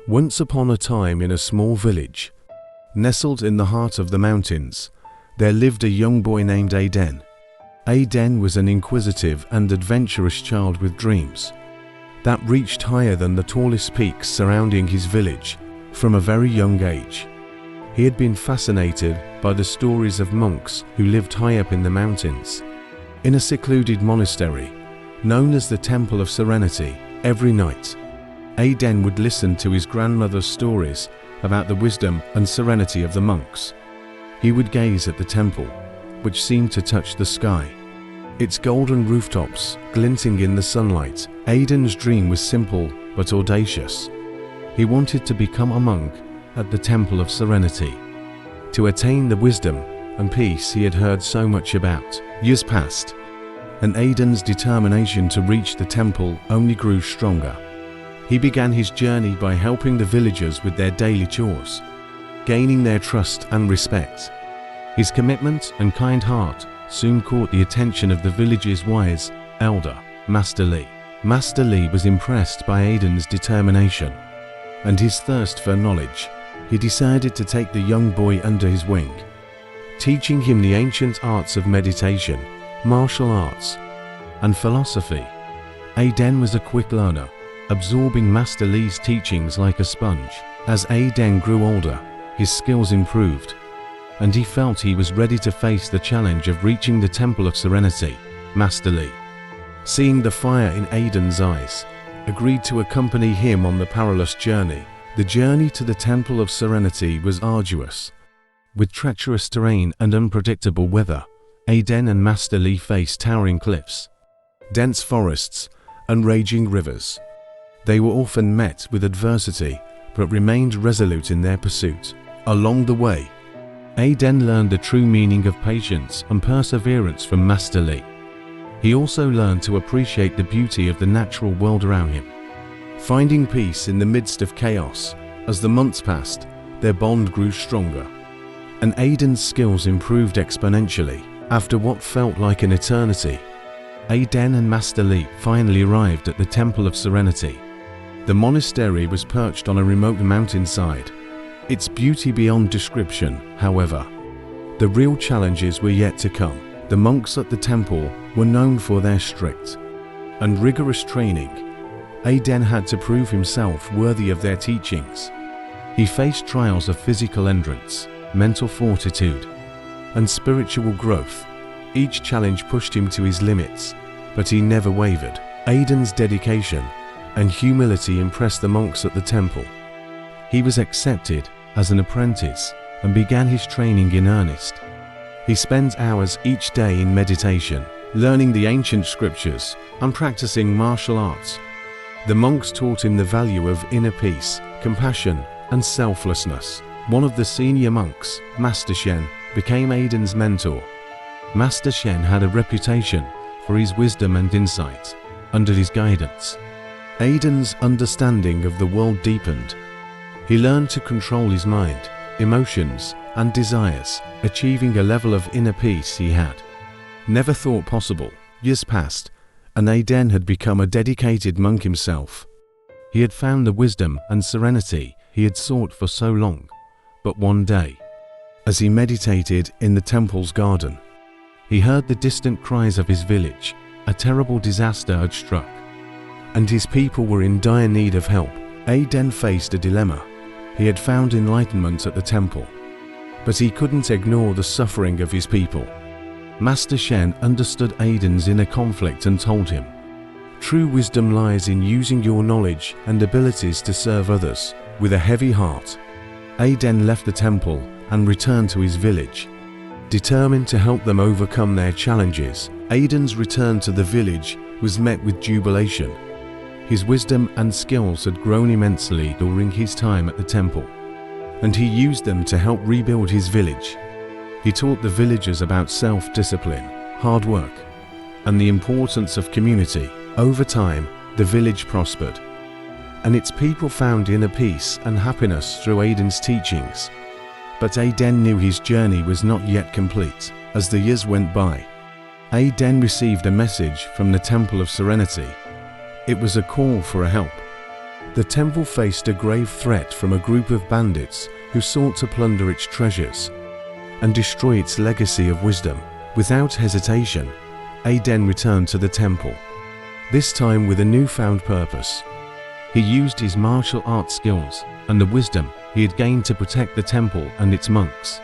Once upon a time, in a small village, nestled in the heart of the mountains, there lived a young boy named Aiden. Aiden was an inquisitive and adventurous child with dreams that reached higher than the tallest peaks surrounding his village from a very young age. He had been fascinated by the stories of monks who lived high up in the mountains. In a secluded monastery, known as the Temple of Serenity, every night, Aiden would listen to his grandmother's stories about the wisdom and serenity of the monks. He would gaze at the temple, which seemed to touch the sky, its golden rooftops glinting in the sunlight. Aiden's dream was simple but audacious. He wanted to become a monk at the Temple of Serenity, to attain the wisdom and peace he had heard so much about. Years passed, and Aiden's determination to reach the temple only grew stronger. He began his journey by helping the villagers with their daily chores, gaining their trust and respect. His commitment and kind heart soon caught the attention of the village's wise elder, Master Lee. Master Lee was impressed by Aiden's determination and his thirst for knowledge. He decided to take the young boy under his wing, teaching him the ancient arts of meditation, martial arts, and philosophy. Aiden was a quick learner, absorbing Master Lee's teachings like a sponge. As Aiden grew older, his skills improved, and he felt he was ready to face the challenge of reaching the Temple of Serenity. Master Lee, seeing the fire in Aiden's eyes, agreed to accompany him on the perilous journey. The journey to the Temple of Serenity was arduous. With treacherous terrain and unpredictable weather, Aiden and Master Lee faced towering cliffs, dense forests, and raging rivers. They were often met with adversity, but remained resolute in their pursuit. Along the way, Aiden learned the true meaning of patience and perseverance from Master Lee. He also learned to appreciate the beauty of the natural world around him, finding peace in the midst of chaos. As the months passed, their bond grew stronger, and Aiden's skills improved exponentially. After what felt like an eternity, Aiden and Master Lee finally arrived at the Temple of Serenity. The monastery was perched on a remote mountainside, its beauty beyond description. However, the real challenges were yet to come. The monks at the temple were known for their strict and rigorous training. Aiden had to prove himself worthy of their teachings. He faced trials of physical endurance, mental fortitude, and spiritual growth. Each challenge pushed him to his limits, but he never wavered. Aiden's dedication and humility impressed the monks at the temple. He was accepted as an apprentice and began his training in earnest. He spent hours each day in meditation, learning the ancient scriptures and practicing martial arts. The monks taught him the value of inner peace, compassion, and selflessness. One of the senior monks, Master Shen, became Aiden's mentor. Master Shen had a reputation for his wisdom and insight. Under his guidance, Aiden's understanding of the world deepened. He learned to control his mind, emotions, and desires, achieving a level of inner peace he had never thought possible. Years passed, and Aiden had become a dedicated monk himself. He had found the wisdom and serenity he had sought for so long. But one day, as he meditated in the temple's garden, he heard the distant cries of his village. A terrible disaster had struck, and his people were in dire need of help. Aiden faced a dilemma. He had found enlightenment at the temple, but he couldn't ignore the suffering of his people. Master Shen understood Aiden's inner conflict and told him, "True wisdom lies in using your knowledge and abilities to serve others." With a heavy heart, Aiden left the temple and returned to his village, determined to help them overcome their challenges. Aiden's return to the village was met with jubilation. His wisdom and skills had grown immensely during his time at the temple, and he used them to help rebuild his village. He taught the villagers about self-discipline, hard work, and the importance of community. Over time, the village prospered, and its people found inner peace and happiness through Aiden's teachings. But Aiden knew his journey was not yet complete. As the years went by, Aiden received a message from the Temple of Serenity. It was a call for help. The temple faced a grave threat from a group of bandits who sought to plunder its treasures and destroy its legacy of wisdom. Without hesitation, Aiden returned to the temple, this time with a newfound purpose. He used his martial arts skills and the wisdom he had gained to protect the temple and its monks.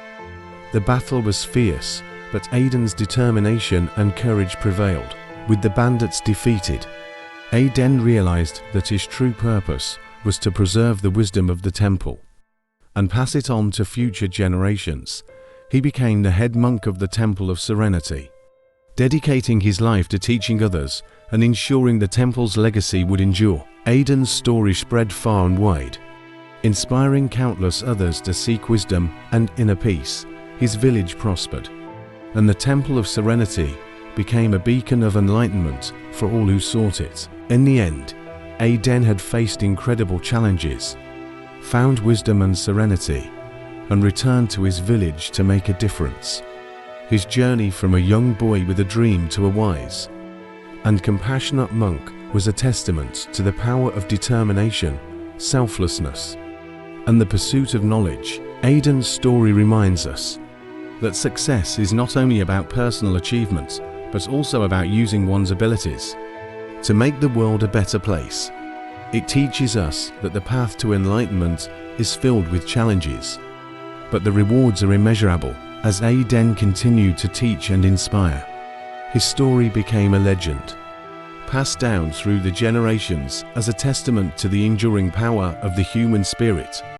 The battle was fierce, but Aiden's determination and courage prevailed. With the bandits defeated, Aiden realized that his true purpose was to preserve the wisdom of the temple and pass it on to future generations. He became the head monk of the Temple of Serenity, dedicating his life to teaching others and ensuring the temple's legacy would endure. Aiden's story spread far and wide, inspiring countless others to seek wisdom and inner peace. His village prospered, and the Temple of Serenity became a beacon of enlightenment for all who sought it. In the end, Aiden had faced incredible challenges, found wisdom and serenity, and returned to his village to make a difference. His journey from a young boy with a dream to a wise and compassionate monk was a testament to the power of determination, selflessness, and the pursuit of knowledge. Aiden's story reminds us that success is not only about personal achievements, but also about using one's abilities to make the world a better place. It teaches us that the path to enlightenment is filled with challenges, but the rewards are immeasurable. As Aiden continued to teach and inspire, his story became a legend, passed down through the generations as a testament to the enduring power of the human spirit.